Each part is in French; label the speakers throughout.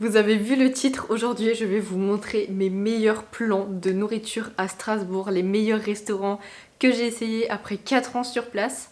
Speaker 1: Vous avez vu le titre, aujourd'hui je vais vous montrer mes meilleurs plans de nourriture à Strasbourg, les meilleurs restaurants que j'ai essayé après 4 ans sur place.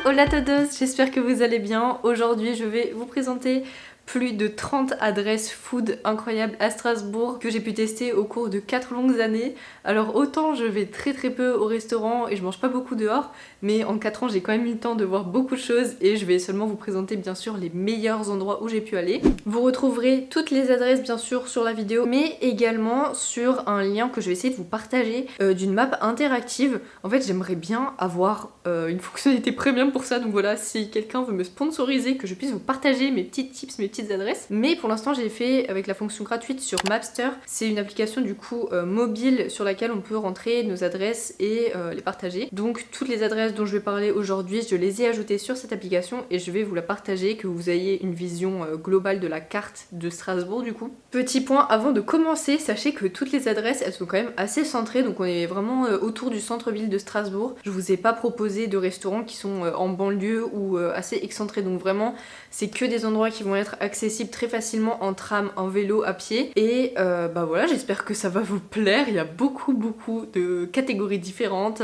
Speaker 1: Hola a todos, j'espère que vous allez bien. Aujourd'hui je vais vous présenter plus de 30 adresses food incroyables à Strasbourg que j'ai pu tester au cours de 4 longues années. Alors autant je vais très peu au restaurant et je mange pas beaucoup dehors, mais en 4 ans j'ai quand même eu le temps de voir beaucoup de choses et je vais seulement vous présenter bien sûr les meilleurs endroits où j'ai pu aller. Vous retrouverez toutes les adresses bien sûr sur la vidéo, mais également sur un lien que je vais essayer de vous partager d'une map interactive. En fait j'aimerais bien avoir une fonctionnalité premium pour ça, donc voilà, si quelqu'un veut me sponsoriser, que je puisse vous partager mes petits tips, mes petites adresses. Mais pour l'instant j'ai fait avec la fonction gratuite sur Mapster. C'est une application du coup mobile sur laquelle on peut rentrer nos adresses et les partager. Donc toutes les adresses dont je vais parler aujourd'hui, je les ai ajoutées sur cette application et je vais vous la partager, que vous ayez une vision globale de la carte de Strasbourg du coup. Petit point avant de commencer, sachez que toutes les adresses elles sont quand même assez centrées, donc on est vraiment autour du centre-ville de Strasbourg. Je vous ai pas proposé de restaurants qui sont en banlieue ou assez excentrés, donc vraiment c'est que des endroits qui vont être accessibles très facilement en tram, en vélo, à pied. Et bah voilà, j'espère que ça va vous plaire. Il y a beaucoup de catégories différentes.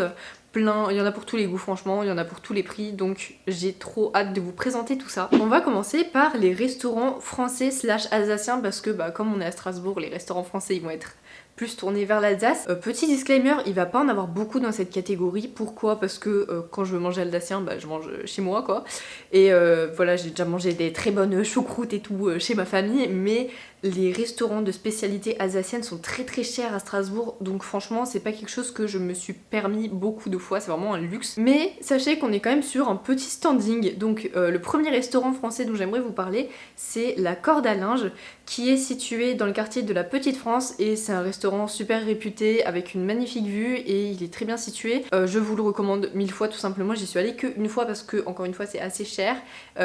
Speaker 1: Plein, il y en a pour tous les goûts franchement, il y en a pour tous les prix, donc j'ai trop hâte de vous présenter tout ça. On va commencer par les restaurants français / alsaciens parce que bah, comme on est à Strasbourg, les restaurants français ils vont être plus tournés vers l'Alsace. Petit disclaimer, il va pas en avoir beaucoup dans cette catégorie. Pourquoi? Parce que quand je veux manger alsacien, bah, je mange chez moi quoi. Et voilà, j'ai déjà mangé des très bonnes choucroutes et tout chez ma famille, mais les restaurants de spécialité alsacienne sont très chers à Strasbourg, donc franchement c'est pas quelque chose que je me suis permis beaucoup de fois, c'est vraiment un luxe. Mais sachez qu'on est quand même sur un petit standing, donc le premier restaurant français dont j'aimerais vous parler, c'est la Corde à Linge, qui est situé dans le quartier de la Petite France, et c'est un restaurant super réputé avec une magnifique vue et il est très bien situé. Je vous le recommande 1000 fois tout simplement, j'y suis allée qu'une fois parce que encore une fois c'est assez cher.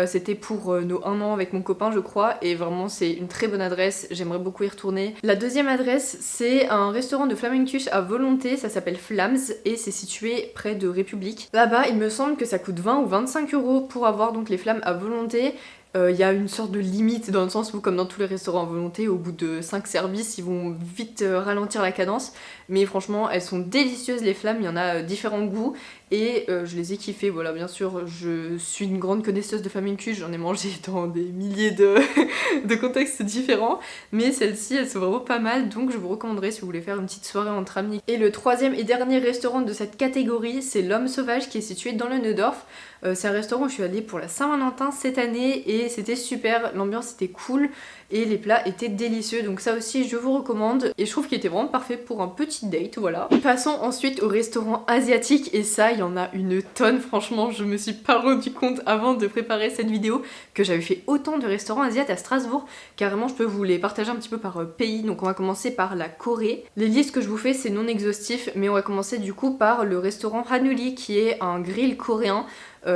Speaker 1: C'était pour nos 1 an avec mon copain je crois, et vraiment c'est une très bonne adresse. J'aimerais beaucoup y retourner. La deuxième adresse, c'est un restaurant de flamencuche à volonté, ça s'appelle Flams et c'est situé près de République. Là-bas, il me semble que ça coûte 20 ou 25 € pour avoir donc les flammes à volonté. Il y a une sorte de limite dans le sens où, comme dans tous les restaurants à volonté, au bout de 5 services, ils vont vite ralentir la cadence. Mais franchement, elles sont délicieuses les flammes, il y en a différents goûts et je les ai kiffées. Voilà, bien sûr, je suis une grande connaisseuse de flamencuche, j'en ai mangé dans des milliers de contextes différents. Mais celles-ci, elles sont vraiment pas mal, donc je vous recommanderais si vous voulez faire une petite soirée entre amis. Et le troisième et dernier restaurant de cette catégorie, c'est l'Homme Sauvage qui est situé dans le Neudorf. C'est un restaurant où je suis allée pour la Saint-Valentin cette année et c'était super, l'ambiance était cool et les plats étaient délicieux, donc ça aussi je vous recommande et je trouve qu'il était vraiment parfait pour un petit date, voilà. Passons ensuite au restaurant asiatique et ça il y en a une tonne, franchement je me suis pas rendu compte avant de préparer cette vidéo que j'avais fait autant de restaurants asiatiques à Strasbourg. Carrément je peux vous les partager un petit peu par pays, donc on va commencer par la Corée. Les listes que je vous fais c'est non exhaustif, mais on va commencer du coup par le restaurant Hanuli qui est un grill coréen.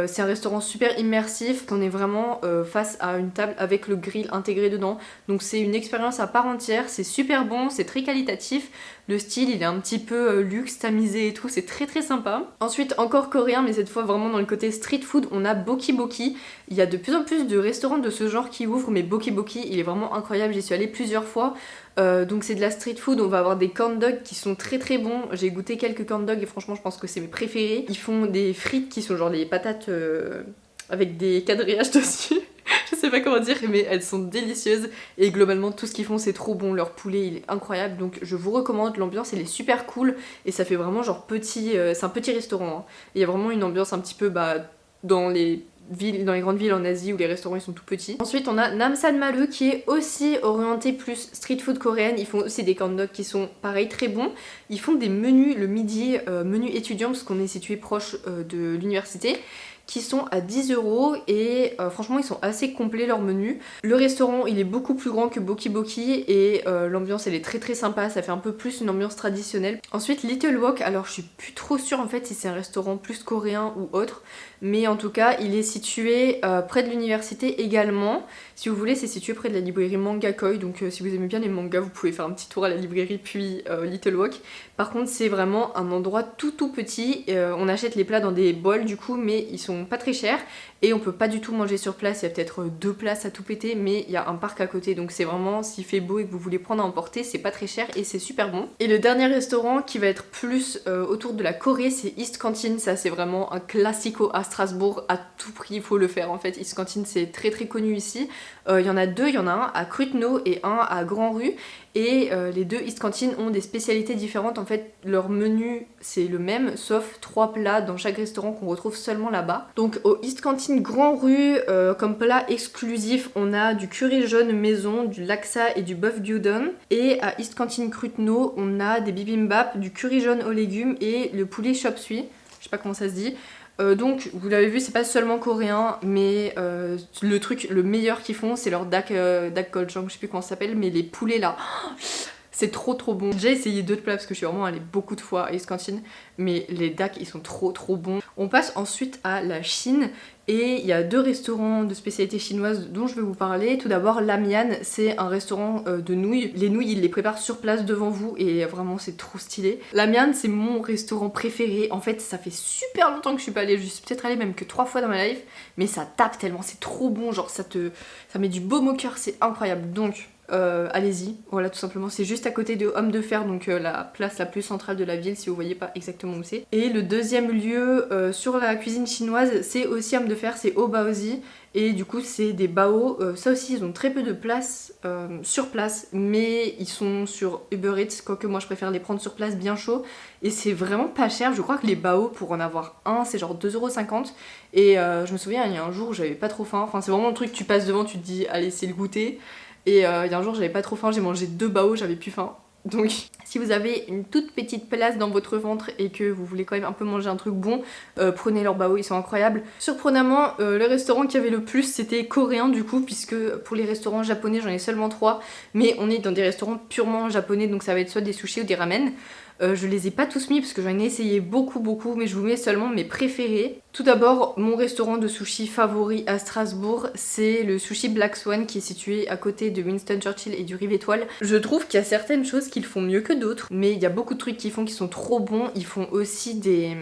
Speaker 1: C'est un restaurant super immersif, on est vraiment face à une table avec le grill intégré dedans, donc c'est une expérience à part entière, c'est super bon, c'est très qualitatif, le style il est un petit peu luxe, tamisé et tout, c'est très sympa. Ensuite encore coréen, mais cette fois vraiment dans le côté street food, on a Boki Boki. Il y a de plus en plus de restaurants de ce genre qui ouvrent, mais Boki Boki il est vraiment incroyable, j'y suis allée plusieurs fois. Donc c'est de la street food, on va avoir des corn dogs qui sont très bons, j'ai goûté quelques corn dogs et franchement je pense que c'est mes préférés. Ils font des frites qui sont genre des patates avec des quadrillages dessus. Je sais pas comment dire, mais elles sont délicieuses et globalement tout ce qu'ils font c'est trop bon, leur poulet il est incroyable, donc je vous recommande, l'ambiance elle est super cool et ça fait vraiment genre petit, c'est un petit restaurant hein. Il y a vraiment une ambiance un petit peu dans les grandes villes en Asie où les restaurants ils sont tout petits. Ensuite on a Namsan Malu qui est aussi orienté plus street food coréenne, ils font aussi des corn dogs qui sont pareil très bons. Ils font des menus le midi, menu étudiant parce qu'on est situé proche de l'université, qui sont à 10 € et franchement ils sont assez complets leurs menus. Le restaurant il est beaucoup plus grand que Boki Boki et l'ambiance elle est très sympa, ça fait un peu plus une ambiance traditionnelle. Ensuite Little Wok, alors je suis plus trop sûre en fait si c'est un restaurant plus coréen ou autre, mais en tout cas il est situé près de l'université également. Si vous voulez c'est situé près de la librairie Mangakoi, donc si vous aimez bien les mangas vous pouvez faire un petit tour à la librairie puis Little Wok. Par contre c'est vraiment un endroit tout petit, on achète les plats dans des bols du coup, mais ils sont sont pas très chers et on peut pas du tout manger sur place, il y a peut-être 2 places à tout péter mais il y a un parc à côté donc c'est vraiment s'il fait beau et que vous voulez prendre à emporter, c'est pas très cher et c'est super bon. Et le dernier restaurant qui va être plus autour de la Corée, c'est East Canteen. Ça c'est vraiment un classico à Strasbourg, à tout prix il faut le faire en fait. East Canteen c'est très très connu ici. Il y en a deux, il y en a un à Cruteno et un à Grand Rue. Et les deux East Canteen ont des spécialités différentes. En fait, leur menu c'est le même, sauf 3 plats dans chaque restaurant qu'on retrouve seulement là-bas. Donc au East Canteen Grand Rue, comme plat exclusif, on a du curry jaune maison, du laksa et du bœuf gyudon. Et à East Canteen Cruteno, on a des bibimbap, du curry jaune aux légumes et le poulet chop suey. Je sais pas comment ça se dit. Donc vous l'avez vu, c'est pas seulement coréen, mais le truc le meilleur qu'ils font c'est leur dak gochujang, je sais plus comment ça s'appelle, mais les poulets là, c'est trop bon. J'ai essayé d'autres plats parce que je suis vraiment allée beaucoup de fois à East Canteen, mais les dak ils sont trop bons. On passe ensuite à la Chine et il y a 2 restaurants de spécialité chinoise dont je vais vous parler. Tout d'abord Lamian, c'est un restaurant de nouilles. Les nouilles ils les préparent sur place devant vous et vraiment c'est trop stylé. Lamian c'est mon restaurant préféré. En fait ça fait super longtemps que je suis pas allée, je suis peut-être allée même que 3 fois dans ma life, mais ça tape tellement, c'est trop bon, genre ça met du baume au cœur, c'est incroyable. Donc allez-y, voilà tout simplement, c'est juste à côté de Homme de Fer, donc la place la plus centrale de la ville si vous voyez pas exactement où c'est. Et le deuxième lieu sur la cuisine chinoise c'est aussi Homme de Fer, c'est au Baozi et du coup c'est des bao, ça aussi ils ont très peu de place sur place mais ils sont sur Uber Eats, quoique moi je préfère les prendre sur place bien chaud et c'est vraiment pas cher. Je crois que les bao pour en avoir un c'est genre 2,50€ et je me souviens il y a un jour où j'avais pas trop faim, enfin c'est vraiment le truc tu passes devant tu te dis allez c'est le goûter. Et il y a un jour j'avais pas trop faim, j'ai mangé 2 bao, j'avais plus faim. Donc si vous avez une toute petite place dans votre ventre et que vous voulez quand même un peu manger un truc bon, prenez leurs bao, ils sont incroyables. Surprenamment, le restaurant qui avait le plus c'était coréen du coup, puisque pour les restaurants japonais j'en ai seulement 3, mais on est dans des restaurants purement japonais, donc ça va être soit des sushis ou des ramen. Je les ai pas tous mis parce que j'en ai essayé beaucoup mais je vous mets seulement mes préférés. Tout d'abord, mon restaurant de sushi favori à Strasbourg, c'est le Sushi Black Swan qui est situé à côté de Winston Churchill et du Rive Étoile. Je trouve qu'il y a certaines choses qu'ils font mieux que d'autres, mais il y a beaucoup de trucs qu'ils font qui sont trop bons. Ils font aussi des...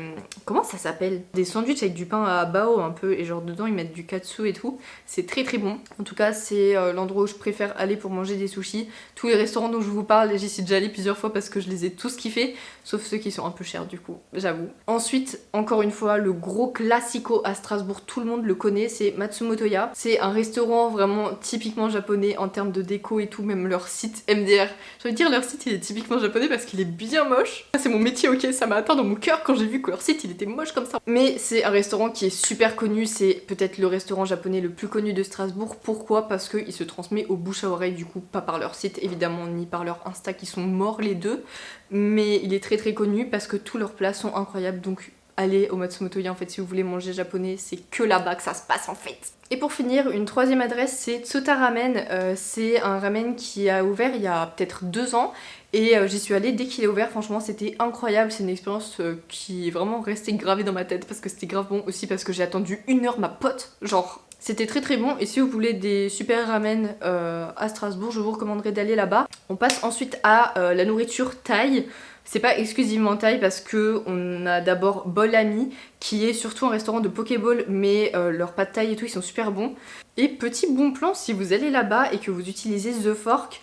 Speaker 1: comment ça s'appelle? Des sandwichs avec du pain à bao un peu, et genre dedans ils mettent du katsu et tout. C'est très bon. En tout cas, c'est l'endroit où je préfère aller pour manger des sushis. Tous les restaurants dont je vous parle, j'y suis déjà allée plusieurs fois parce que je les ai tous kiffés, sauf ceux qui sont un peu chers du coup, j'avoue. Ensuite, encore une fois, le gros classico à Strasbourg, tout le monde le connaît, c'est Matsumotoya. C'est un restaurant vraiment typiquement japonais en termes de déco et tout, même leur site MDR. Je veux dire leur site il est typiquement japonais parce qu'il est bien moche. C'est mon métier, ok, ça m'a atteint dans mon cœur quand j'ai vu que leur site il était moche comme ça. Mais c'est un restaurant qui est super connu, c'est peut-être le restaurant japonais le plus connu de Strasbourg. Pourquoi? Parce qu'il se transmet au bouche à oreille du coup, pas par leur site évidemment, ni par leur Insta qui sont morts les deux. Mais il est très connu parce que tous leurs plats sont incroyables, donc allez au Matsumotoya en fait si vous voulez manger japonais, c'est que là-bas que ça se passe en fait. Et pour finir, une troisième adresse c'est Tsuta Ramen, c'est un ramen qui a ouvert il y a peut-être 2 ans et j'y suis allée dès qu'il est ouvert, franchement c'était incroyable, c'est une expérience qui est vraiment restée gravée dans ma tête parce que c'était grave bon, aussi parce que j'ai attendu 1 heure ma pote, genre... C'était très bon et si vous voulez des super ramen à Strasbourg, je vous recommanderais d'aller là-bas. On passe ensuite à la nourriture thaï. C'est pas exclusivement thaï parce que on a d'abord Bol Ami qui est surtout un restaurant de Pokéball, mais leurs pâtes thaï et tout ils sont super bons. Et petit bon plan, si vous allez là-bas et que vous utilisez The Fork,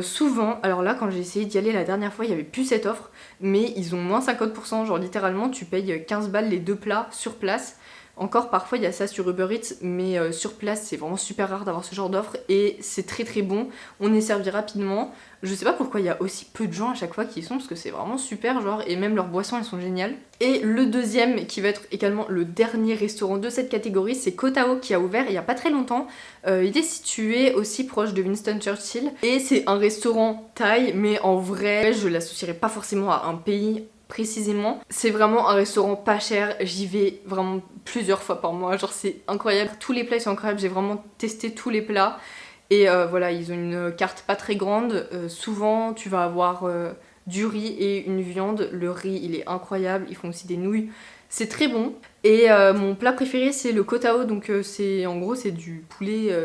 Speaker 1: souvent, alors là quand j'ai essayé d'y aller la dernière fois il y avait plus cette offre, mais ils ont moins 50%, genre littéralement tu payes 15 balles les 2 plats sur place. Encore parfois il y a ça sur Uber Eats, mais sur place c'est vraiment super rare d'avoir ce genre d'offre et c'est très bon, on est servi rapidement. Je sais pas pourquoi il y a aussi peu de gens à chaque fois qui y sont parce que c'est vraiment super genre, et même leurs boissons elles sont géniales. Et le deuxième qui va être également le dernier restaurant de cette catégorie, c'est Kotao qui a ouvert il y a pas très longtemps. Il est situé aussi proche de Winston Churchill et c'est un restaurant thaï, mais en vrai je l'associerais pas forcément à un pays précisément. C'est vraiment un restaurant pas cher, j'y vais vraiment plusieurs fois par mois, genre c'est incroyable, tous les plats ils sont incroyables, j'ai vraiment testé tous les plats et voilà, ils ont une carte pas très grande, souvent tu vas avoir du riz et une viande, le riz il est incroyable, ils font aussi des nouilles, c'est très bon. Et mon plat préféré c'est le kotao, donc c'est en gros c'est du poulet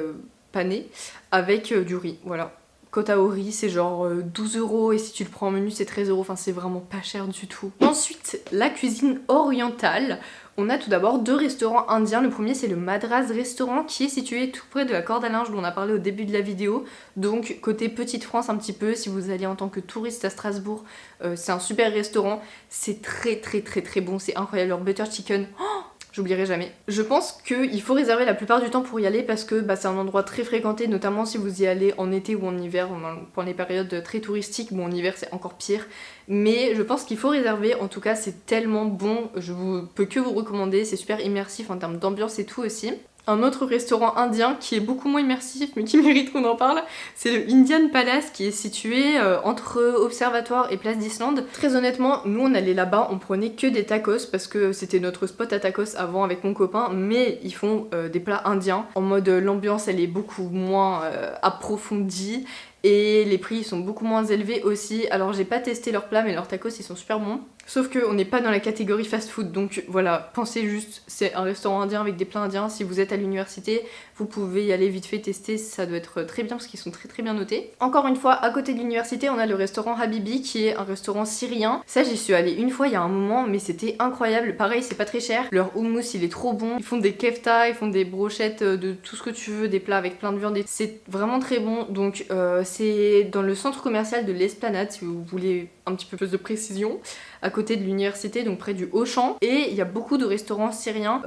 Speaker 1: pané avec du riz, voilà. Kotaori, c'est genre 12 € et si tu le prends en menu c'est 13 €, enfin c'est vraiment pas cher du tout. Ensuite, la cuisine orientale. On a tout d'abord 2 restaurants indiens. Le premier c'est le Madras Restaurant qui est situé tout près de la corde à linge dont on a parlé au début de la vidéo. Donc côté Petite France un petit peu, si vous allez en tant que touriste à Strasbourg, c'est un super restaurant. C'est très bon, c'est incroyable. Leur butter chicken, oh, j'oublierai jamais. Je pense qu'il faut réserver la plupart du temps pour y aller parce que c'est un endroit très fréquenté, notamment si vous y allez en été ou en hiver, pendant les périodes très touristiques. Bon, en hiver c'est encore pire, mais je pense qu'il faut réserver. En tout cas, c'est tellement bon, je peux que vous recommander. C'est super immersif en termes d'ambiance et tout aussi. Un autre restaurant indien qui est beaucoup moins immersif mais qui mérite qu'on en parle, c'est le Indian Palace qui est situé entre Observatoire et Place d'Islande. Très honnêtement, nous on allait là-bas, on prenait que des tacos parce que c'était notre spot à tacos avant avec mon copain, mais ils font des plats indiens en mode l'ambiance elle est beaucoup moins approfondie. Et les prix sont beaucoup moins élevés aussi. Alors j'ai pas testé leurs plats mais leurs tacos ils sont super bons. Sauf qu'on n'est pas dans la catégorie fast food, donc voilà, pensez juste, c'est un restaurant indien avec des plats indiens. Si vous êtes à l'université, vous pouvez y aller vite fait tester, ça doit être très bien parce qu'ils sont très bien notés. Encore une fois, à côté de l'université, on a le restaurant Habibi qui est un restaurant syrien. Ça j'y suis allée une fois il y a un moment, mais c'était incroyable. Pareil, c'est pas très cher, leur houmous il est trop bon. Ils font des kefta, ils font des brochettes de tout ce que tu veux, des plats avec plein de viande. C'est vraiment très bon, donc c'est dans le centre commercial de l'Esplanade si vous voulez un petit peu plus de précision, à côté de l'université, donc près du Auchan. Et il y a beaucoup de restaurants syriens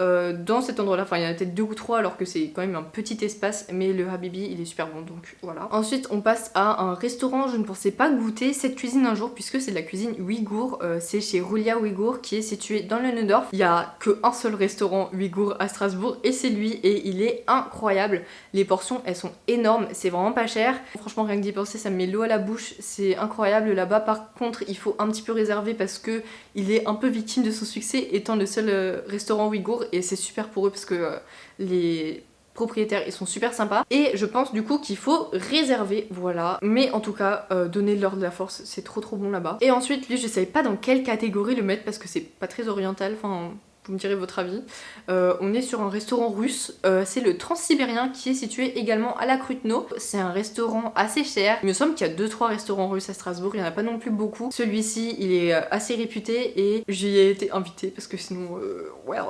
Speaker 1: dans cet endroit là, enfin il y en a peut-être 2 ou 3 alors que c'est quand même un petit espace, mais le Habibi il est super bon, donc voilà. Ensuite on passe à un restaurant, je ne pensais pas goûter cette cuisine un jour puisque c'est de la cuisine ouïghour, c'est chez Roulia Ouïghour qui est situé dans le Neudorf. Il y a qu'un seul restaurant ouïghour à Strasbourg et c'est lui, et il est incroyable. Les portions elles sont énormes, c'est vraiment pas cher. Franchement rien que d'y penser ça me met l'eau à la bouche, c'est incroyable là-bas. Par contre il faut un petit peu réserver parce que il est un peu victime de son succès étant le seul restaurant ouïghour, et c'est super pour eux parce que les propriétaires ils sont super sympas, et je pense du coup qu'il faut réserver, voilà. Mais en tout cas donnez-leur de la force, c'est trop bon là-bas. Et ensuite lui je savais pas dans quelle catégorie le mettre parce que c'est pas très oriental, enfin vous me direz votre avis. On est sur un restaurant russe, c'est le Transsibérien qui est situé également à la Krutno. C'est un restaurant assez cher, il me semble qu'il y a 2-3 restaurants russes à Strasbourg, il n'y en a pas non plus beaucoup. Celui-ci il est assez réputé et j'y ai été invitée parce que sinon,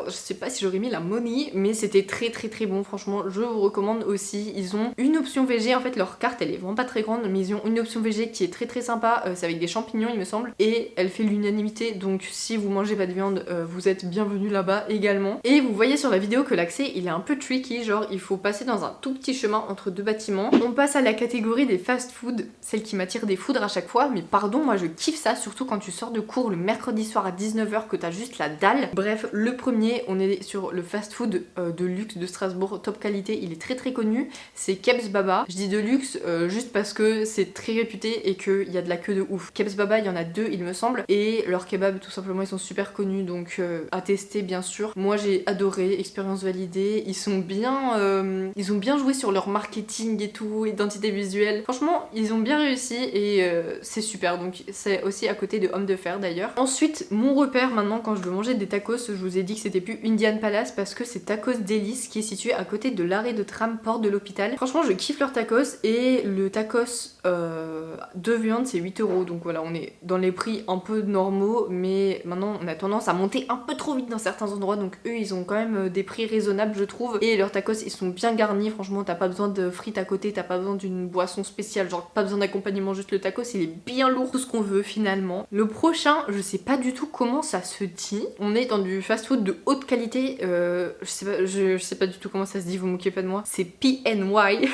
Speaker 1: je sais pas si j'aurais mis la money, mais c'était très bon, franchement je vous recommande aussi. Ils ont une option végé, en fait leur carte elle est vraiment pas très grande, mais ils ont une option végé qui est très sympa, c'est avec des champignons il me semble, et elle fait l'unanimité, donc si vous mangez pas de viande, vous êtes bienvenus là-bas également. Et vous voyez sur la vidéo que l'accès il est un peu tricky, genre il faut passer dans un tout petit chemin entre 2 bâtiments. On passe à la catégorie des fast food, celle qui m'attire des foudres à chaque fois, mais pardon, moi je kiffe ça, surtout quand tu sors de cours le mercredi soir à 19 h que t'as juste la dalle. Bref, le premier, on est sur le fast food de luxe de Strasbourg, top qualité, il est très connu, c'est Kebs Baba. Je dis de luxe juste parce que c'est très réputé et qu'il y a de la queue de ouf. Kebs Baba, il y en a 2 il me semble, et leurs kebabs tout simplement ils sont super connus, donc à tester bien sûr. Moi j'ai adoré, expérience validée, ils ont bien joué sur leur marketing et tout, identité visuelle. Franchement ils ont bien réussi et c'est super, donc c'est aussi à côté de Homme de Fer d'ailleurs. Ensuite mon repère maintenant quand je veux manger des tacos, je vous ai dit que c'était plus Indian Palace parce que c'est Tacos Délice qui est situé à côté de l'arrêt de tram Porte de l'Hôpital. Franchement je kiffe leurs tacos, et le tacos de viande c'est 8 €, donc voilà on est dans les prix un peu normaux, mais maintenant on a tendance à monter un peu trop vite dans certains endroits, donc eux ils ont quand même des prix raisonnables je trouve, et leurs tacos ils sont bien garnis, franchement t'as pas besoin de frites à côté, t'as pas besoin d'une boisson spéciale, genre pas besoin d'accompagnement, juste le tacos il est bien lourd, tout ce qu'on veut finalement. Le prochain, je sais pas du tout comment ça se dit, on est dans du fast food de haute qualité, je sais pas du tout comment ça se dit, vous moquez pas de moi, c'est PNY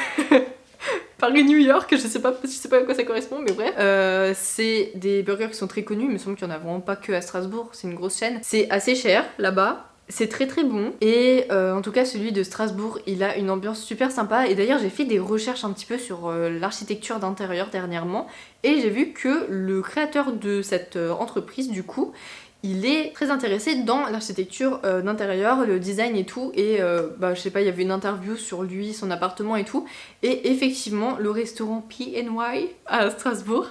Speaker 1: Paris New York, je sais pas à quoi ça correspond, mais bref. C'est des burgers qui sont très connus, il me semble qu'il y en a vraiment pas que à Strasbourg, c'est une grosse chaîne. C'est assez cher là-bas, c'est très bon, et en tout cas celui de Strasbourg il a une ambiance super sympa, et d'ailleurs j'ai fait des recherches un petit peu sur l'architecture d'intérieur dernièrement, et j'ai vu que le créateur de cette entreprise du coup il est très intéressé dans l'architecture d'intérieur, le design et tout, et je sais pas, il y avait une interview sur lui, son appartement et tout, et effectivement le restaurant PNY à Strasbourg,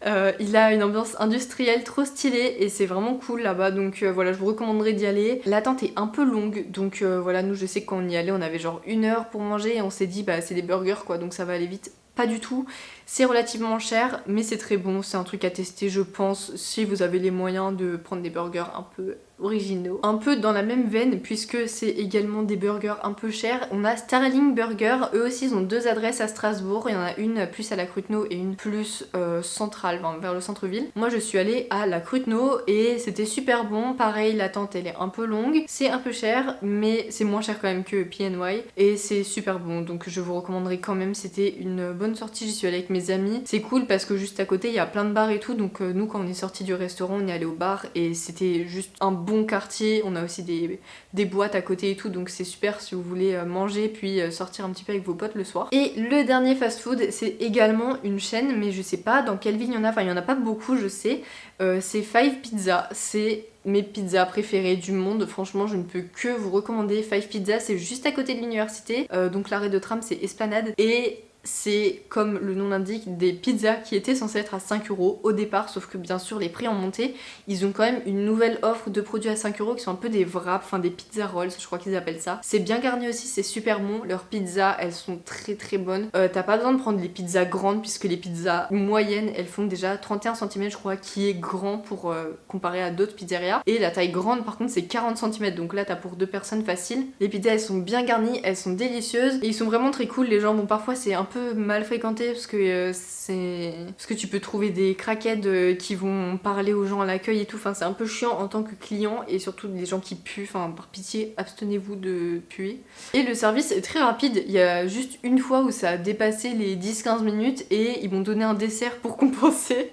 Speaker 1: il a une ambiance industrielle trop stylée et c'est vraiment cool là-bas, donc voilà, je vous recommanderais d'y aller. L'attente est un peu longue, donc voilà, nous je sais que quand on y allait on avait genre 1 heure pour manger et on s'est dit bah c'est des burgers quoi, donc ça va aller vite. pas du tout. C'est relativement cher, mais c'est très bon, c'est un truc à tester je pense si vous avez les moyens de prendre des burgers un peu originaux. Un peu dans la même veine, puisque c'est également des burgers un peu chers, on a Starling Burger. Eux aussi ils ont 2 adresses à Strasbourg, il y en a une plus à la Cruteno et une plus centrale, enfin, vers le centre-ville. Moi je suis allée à la Cruteno et c'était super bon, pareil l'attente elle est un peu longue, c'est un peu cher mais c'est moins cher quand même que PNY et c'est super bon, donc je vous recommanderais quand même, c'était une bonne sortie, j'y suis allée avec mes amis. C'est cool parce que juste à côté il y a plein de bars et tout, donc nous quand on est sorti du restaurant on est allé au bar et c'était juste un bon quartier, on a aussi des boîtes à côté et tout, donc c'est super si vous voulez manger puis sortir un petit peu avec vos potes le soir. Et le dernier fast food c'est également une chaîne, mais je sais pas dans quelle ville il y en a, enfin il y en a pas beaucoup je sais, c'est Five Pizza, c'est mes pizzas préférées du monde, franchement je ne peux que vous recommander Five Pizza, c'est juste à côté de l'université, donc l'arrêt de tram c'est Esplanade et c'est comme le nom l'indique des pizzas qui étaient censées être à 5 € au départ, sauf que bien sûr les prix ont monté. Ils ont quand même une nouvelle offre de produits à 5 € qui sont un peu des wraps, enfin des pizza rolls je crois qu'ils appellent ça. C'est bien garni aussi, c'est super bon, leurs pizzas elles sont très très bonnes. T'as pas besoin de prendre les pizzas grandes puisque les pizzas moyennes elles font déjà 31 cm je crois, qui est grand pour comparer à d'autres pizzerias. Et la taille grande par contre c'est 40 cm, donc là t'as pour 2 personnes facile. Les pizzas elles sont bien garnies, elles sont délicieuses et ils sont vraiment très cool. Les gens, bon parfois c'est un peu mal fréquenté parce que tu peux trouver des crackheads qui vont parler aux gens à l'accueil et tout, enfin c'est un peu chiant en tant que client et surtout des gens qui puent, enfin par pitié abstenez-vous de puer. Et le service est très rapide, il y a juste une fois où ça a dépassé les 10-15 minutes et ils m'ont donné un dessert pour compenser.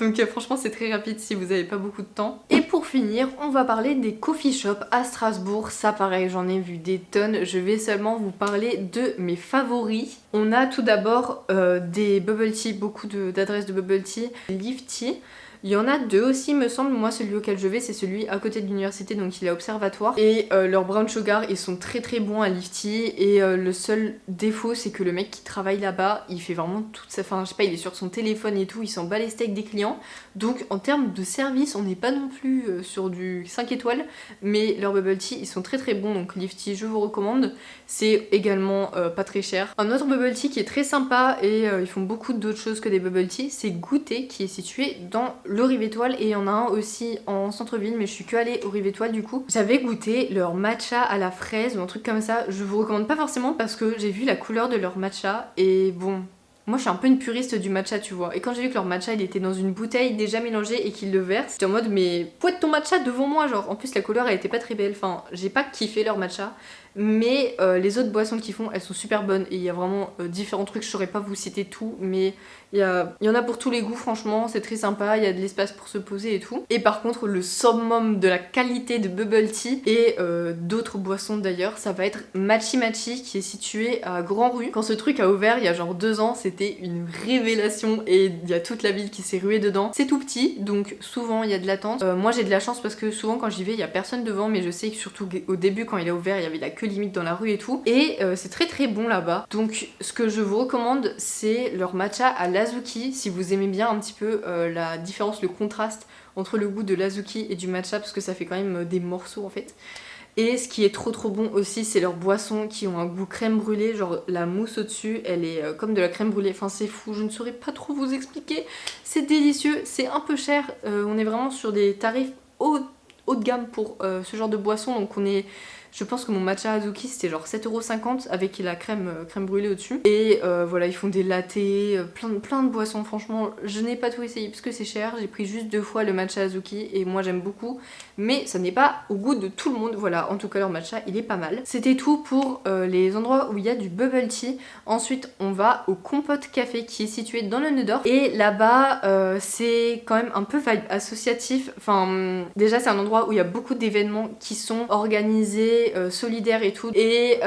Speaker 1: Donc franchement c'est très rapide si vous avez pas beaucoup de temps. Et pour finir on va parler des coffee shops à Strasbourg. Ça pareil j'en ai vu des tonnes, je vais seulement vous parler de mes favoris. On a tout d'abord des bubble tea, beaucoup d'adresses de bubble tea, Lifty. Il y en a 2 aussi me semble, moi celui auquel je vais c'est celui à côté de l'université, donc il est observatoire. Et leurs brown sugar ils sont très très bons à Lifty et le seul défaut c'est que le mec qui travaille là-bas il fait vraiment toute sa... Enfin je sais pas, il est sur son téléphone et tout, il s'en bat les steaks des clients. Donc en termes de service on n'est pas non plus sur du 5 étoiles, mais leurs bubble tea ils sont très très bons, donc Lifty je vous recommande. C'est également pas très cher. Un autre bubble tea qui est très sympa et ils font beaucoup d'autres choses que des bubble tea, c'est Goûter qui est situé dans le Rive Étoile et il y en a un aussi en centre-ville, mais je suis que allée au Rive Étoile du coup. J'avais goûté leur matcha à la fraise ou un truc comme ça, je vous recommande pas forcément parce que j'ai vu la couleur de leur matcha et bon... Moi je suis un peu une puriste du matcha tu vois, et quand j'ai vu que leur matcha il était dans une bouteille déjà mélangée et qu'ils le versent, j'étais en mode mais pouette ton matcha devant moi genre. En plus la couleur elle était pas très belle, enfin j'ai pas kiffé leur matcha. Mais les autres boissons qu'ils font elles sont super bonnes et il y a vraiment différents trucs, je saurais pas vous citer tout mais il y en a pour tous les goûts franchement, c'est très sympa, il y a de l'espace pour se poser et tout. Et par contre le summum de la qualité de bubble tea et d'autres boissons d'ailleurs, ça va être Machi Machi qui est situé à Grand Rue. Quand ce truc a ouvert il y a genre 2 ans c'était une révélation et il y a toute la ville qui s'est ruée dedans. C'est tout petit donc souvent il y a de l'attente. Moi j'ai de la chance parce que souvent quand j'y vais il y a personne devant, mais je sais que surtout au début quand il a ouvert il y avait la queue limite dans la rue et tout. Et c'est très très bon là-bas. Donc ce que je vous recommande c'est leur matcha à l'azuki si vous aimez bien un petit peu la différence, le contraste entre le goût de l'azuki et du matcha parce que ça fait quand même des morceaux en fait. Et ce qui est trop trop bon aussi c'est leurs boissons qui ont un goût crème brûlée, genre la mousse au dessus elle est comme de la crème brûlée, enfin c'est fou, je ne saurais pas trop vous expliquer, c'est délicieux, c'est un peu cher, on est vraiment sur des tarifs haut de gamme pour ce genre de boisson, donc on est... Je pense que mon matcha azuki c'était genre 7,50 € avec la crème brûlée au-dessus. Et voilà, ils font des lattés, plein de boissons. Franchement, je n'ai pas tout essayé parce que c'est cher. J'ai pris juste 2 fois le matcha azuki et moi j'aime beaucoup. Mais ça n'est pas au goût de tout le monde. Voilà, en tout cas leur matcha il est pas mal. C'était tout pour les endroits où il y a du bubble tea. Ensuite on va au Compote Café qui est situé dans le Neudorf. Et là-bas c'est quand même un peu vibe associatif. Enfin déjà c'est un endroit où il y a beaucoup d'événements qui sont organisés, solidaires et tout, et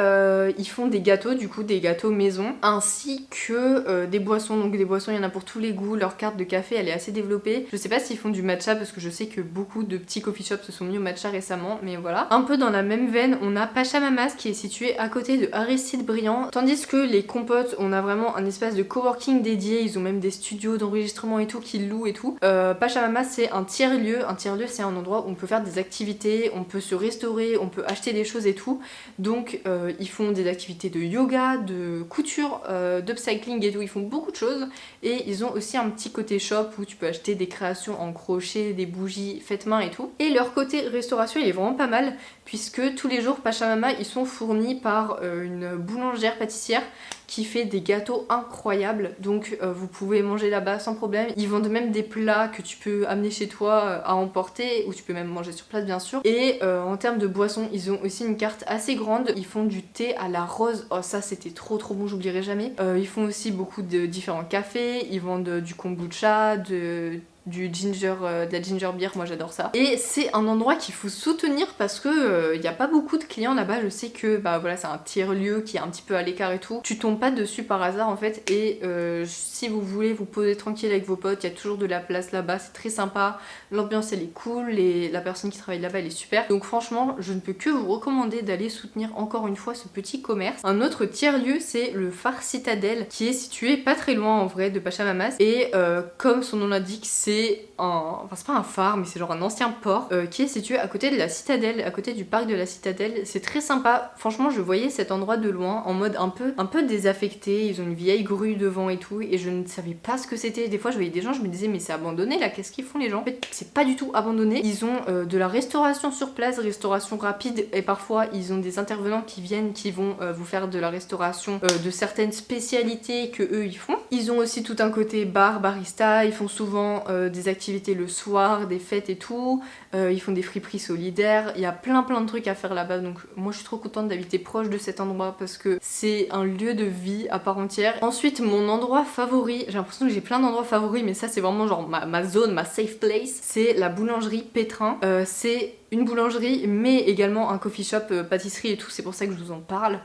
Speaker 1: ils font des gâteaux, du coup des gâteaux maison ainsi que des boissons, donc des boissons il y en a pour tous les goûts. Leur carte de café elle est assez développée, je sais pas s'ils font du matcha parce que je sais que beaucoup de petits coffee shops se sont mis au matcha récemment, mais voilà. Un peu dans la même veine on a Pachamamas qui est situé à côté de Aristide Briand, tandis que les Compotes on a vraiment un espace de coworking dédié, ils ont même des studios d'enregistrement et tout qu'ils louent et tout. Pachamamas c'est un tiers-lieu c'est un endroit où on peut faire des activités, on peut se restaurer, on peut acheter des choses et tout. Donc ils font des activités de yoga, de couture, d'upcycling et tout, ils font beaucoup de choses. Et ils ont aussi un petit côté shop où tu peux acheter des créations en crochet, des bougies faites main et tout. Et leur côté restauration il est vraiment pas mal, puisque tous les jours Pachamama ils sont fournis par une boulangère pâtissière qui fait des gâteaux incroyables, donc vous pouvez manger là-bas sans problème. Ils vendent même des plats que tu peux amener chez toi à emporter, ou tu peux même manger sur place bien sûr. Et en termes de boissons, ils ont aussi une carte assez grande. Ils font du thé à la rose, oh ça c'était trop bon, j'oublierai jamais. Ils font aussi beaucoup de différents cafés, ils vendent du kombucha, du ginger, de la ginger beer, moi j'adore ça. Et c'est un endroit qu'il faut soutenir parce que y a pas beaucoup de clients là-bas. Je sais que bah voilà, c'est un tiers-lieu qui est un petit peu à l'écart et tout. Tu tombes pas dessus par hasard en fait. Et si vous voulez vous poser tranquille avec vos potes, il y a toujours de la place là-bas, c'est très sympa. L'ambiance elle est cool et la personne qui travaille là-bas elle est super. Donc franchement, je ne peux que vous recommander d'aller soutenir encore une fois ce petit commerce. Un autre tiers-lieu, c'est le phare Citadelle qui est situé pas très loin en vrai de Pachamamas. Et comme son nom l'indique, c'est enfin c'est pas un phare mais c'est genre un ancien port qui est situé à côté de la citadelle, à côté du parc de la citadelle. C'est très sympa, franchement je voyais cet endroit de loin en mode un peu désaffecté. Ils ont une vieille grue devant et tout et je ne savais pas ce que c'était. Des fois je voyais des gens, je me disais mais c'est abandonné là, qu'est-ce qu'ils font les gens? En fait c'est pas du tout abandonné. Ils ont de la restauration sur place, restauration rapide, et parfois ils ont des intervenants qui viennent, qui vont vous faire de la restauration de certaines spécialités que eux ils font. Ils ont aussi tout un côté bar, barista, ils font souvent des activités le soir, des fêtes et tout. Ils font des friperies solidaires. Il y a plein de trucs à faire là-bas. Donc moi je suis trop contente d'habiter proche de cet endroit parce que c'est un lieu de vie à part entière. Ensuite mon endroit favori, j'ai l'impression que j'ai plein d'endroits favoris mais ça c'est vraiment genre ma zone, ma safe place, c'est la boulangerie Pétrin. C'est une boulangerie mais également un coffee shop, pâtisserie et tout, c'est pour ça que je vous en parle.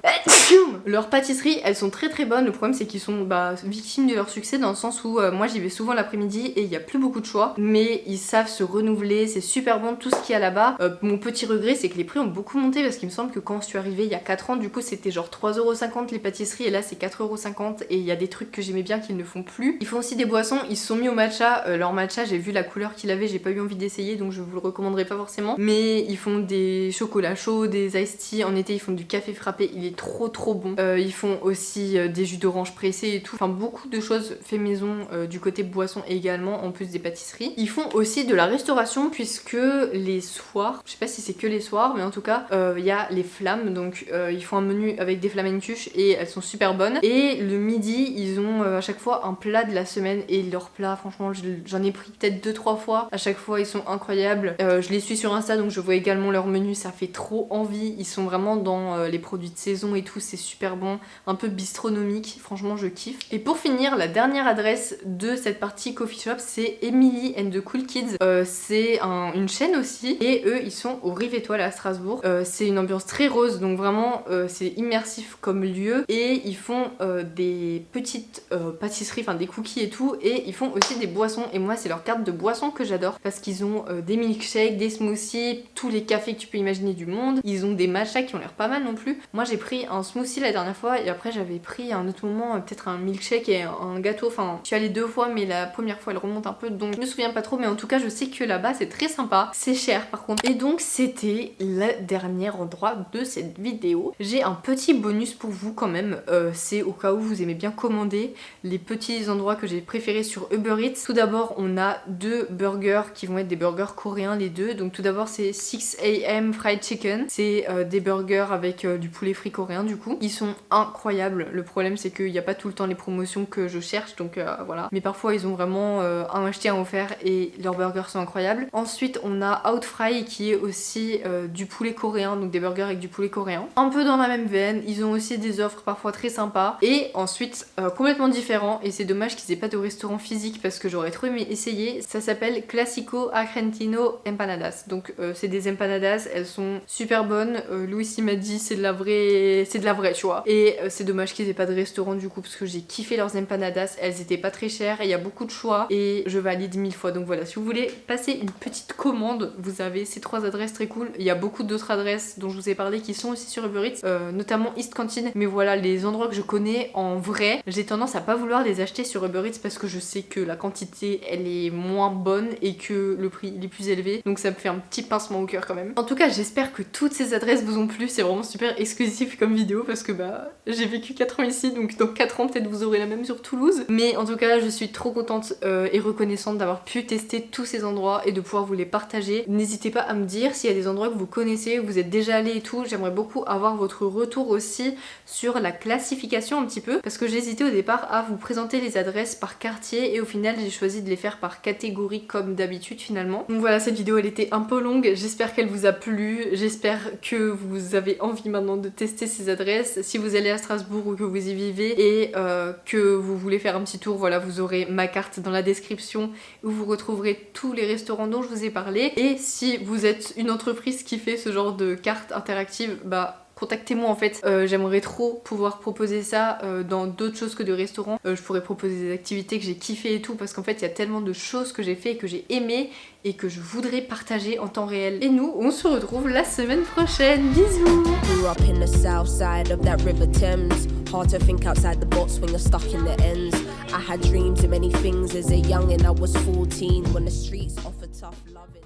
Speaker 1: Leurs pâtisseries elles sont très bonnes. Le problème c'est qu'ils sont victimes de leur succès dans le sens où moi j'y vais souvent l'après-midi et il y a plus beaucoup de choix, mais ils savent se renouveler, c'est super bon tout ce qu'il y a là-bas. Mon petit regret c'est que les prix ont beaucoup monté parce qu'il me semble que quand je suis arrivée il y a 4 ans du coup c'était genre 3,50€ les pâtisseries et là c'est 4,50€ et il y a des trucs que j'aimais bien qu'ils ne font plus. Ils font aussi des boissons, ils se sont mis au matcha. Leur matcha j'ai vu la couleur qu'il avait, j'ai pas eu envie d'essayer donc je vous le recommanderais pas forcément, mais ils font des chocolats chauds, des iced tea, en été ils font du café frappé, il est trop bon. Ils font aussi des jus d'orange pressés et tout, enfin beaucoup de choses fait maison du côté boisson également en plus des pâtisseries. Ils font aussi de la restauration puisque les soirs, je sais pas si c'est que les soirs mais en tout cas il y a les flammes, donc ils font un menu avec des flamencuches et elles sont super bonnes. Et le midi ils ont à chaque fois un plat de la semaine et leurs plats franchement j'en ai pris peut-être 2-3 fois, à chaque fois ils sont incroyables. Je les suis sur Insta donc je vois également leur menu, ça fait trop envie. Ils sont vraiment dans les produits de saison et tout, c'est super bon, un peu bistronomique, franchement je kiffe. Et pour finir, la dernière adresse de cette partie coffee shop c'est Emily and the Cool Kids. C'est une chaîne aussi et eux ils sont au Rive Étoile à Strasbourg. C'est une ambiance très rose donc vraiment c'est immersif comme lieu et ils font des petites pâtisseries, enfin des cookies et tout, et ils font aussi des boissons et moi c'est leur carte de boissons que j'adore parce qu'ils ont des milkshakes, des smoothies, tous les cafés que tu peux imaginer du monde. Ils ont des matchas qui ont l'air pas mal non plus. Moi j'ai pris un smoothie la dernière fois et après j'avais pris à un autre moment peut-être un milkshake et un gâteau, enfin je suis allée 2 fois mais la première fois elle remonte un peu donc je me souviens pas trop, mais en tout cas je sais que là-bas c'est très sympa, c'est cher par contre. Et donc c'était le dernier endroit de cette vidéo. J'ai un petit bonus pour vous quand même, c'est au cas où vous aimez bien commander les petits endroits que j'ai préférés sur Uber Eats. Tout d'abord on a 2 burgers qui vont être des burgers coréens les deux. Donc tout d'abord c'est 6 AM Fried Chicken, c'est des burgers avec du poulet frit coréen du coup. Ils sont incroyables, le problème c'est qu'il n'y a pas tout le temps les promotions que je cherche donc voilà. Mais parfois ils ont vraiment un acheté un offert et leurs burgers sont incroyables. Ensuite on a Outfry qui est aussi du poulet coréen, donc des burgers avec du poulet coréen. Un peu dans la même veine, ils ont aussi des offres parfois très sympas. Et ensuite complètement différent, et c'est dommage qu'ils aient pas de restaurant physique parce que j'aurais trop aimé essayer, ça s'appelle Classico Argentino Empanadas. Donc c'est des empanadas, elles sont super bonnes. Louis il m'a dit c'est de la vraie tu vois. Et c'est dommage qu'ils aient pas de restaurant du coup parce que j'ai kiffé leurs empanadas, elles étaient pas très chères et il y a beaucoup de choix et je valide 1000 fois. Donc voilà, si vous voulez passer une petite commande, vous avez ces 3 adresses très cool. Il y a beaucoup d'autres adresses dont je vous ai parlé qui sont aussi sur Uber Eats, notamment East Canteen. Mais voilà, les endroits que je connais en vrai, j'ai tendance à pas vouloir les acheter sur Uber Eats parce que je sais que la quantité elle est moins bonne et que le prix il est plus élevé. Donc ça me fait un petit pincement pincement au cœur quand même. En tout cas j'espère que toutes ces adresses vous ont plu, c'est vraiment super exclusif comme vidéo parce que bah j'ai vécu 4 ans ici, donc dans 4 ans peut-être vous aurez la même sur Toulouse. Mais en tout cas je suis trop contente et reconnaissante d'avoir pu tester tous ces endroits et de pouvoir vous les partager. N'hésitez pas à me dire s'il y a des endroits que vous connaissez, où vous êtes déjà allé et tout. J'aimerais beaucoup avoir votre retour aussi sur la classification un petit peu, parce que j'hésitais au départ à vous présenter les adresses par quartier et au final j'ai choisi de les faire par catégorie comme d'habitude finalement. Donc voilà, cette vidéo elle était un peu longue, j'espère qu'elle vous a plu, j'espère que vous avez envie maintenant de tester ces adresses. Si vous allez à Strasbourg ou que vous y vivez et que vous voulez faire un petit tour, voilà, vous aurez ma carte dans la description où vous retrouverez tous les restaurants dont je vous ai parlé. Et si vous êtes une entreprise qui fait ce genre de carte interactive, bah contactez-moi en fait, j'aimerais trop pouvoir proposer ça dans d'autres choses que de restaurants. Je pourrais proposer des activités que j'ai kiffé et tout, parce qu'en fait il y a tellement de choses que j'ai fait et que j'ai aimé et que je voudrais partager en temps réel. Et nous, on se retrouve la semaine prochaine. Bisous.
Speaker 2: Grew up in the south side of that River Thames. Hard to think outside the box when you're stuck in the ends. I had dreams of many things as a young and I was 14 when the streets offered tough love.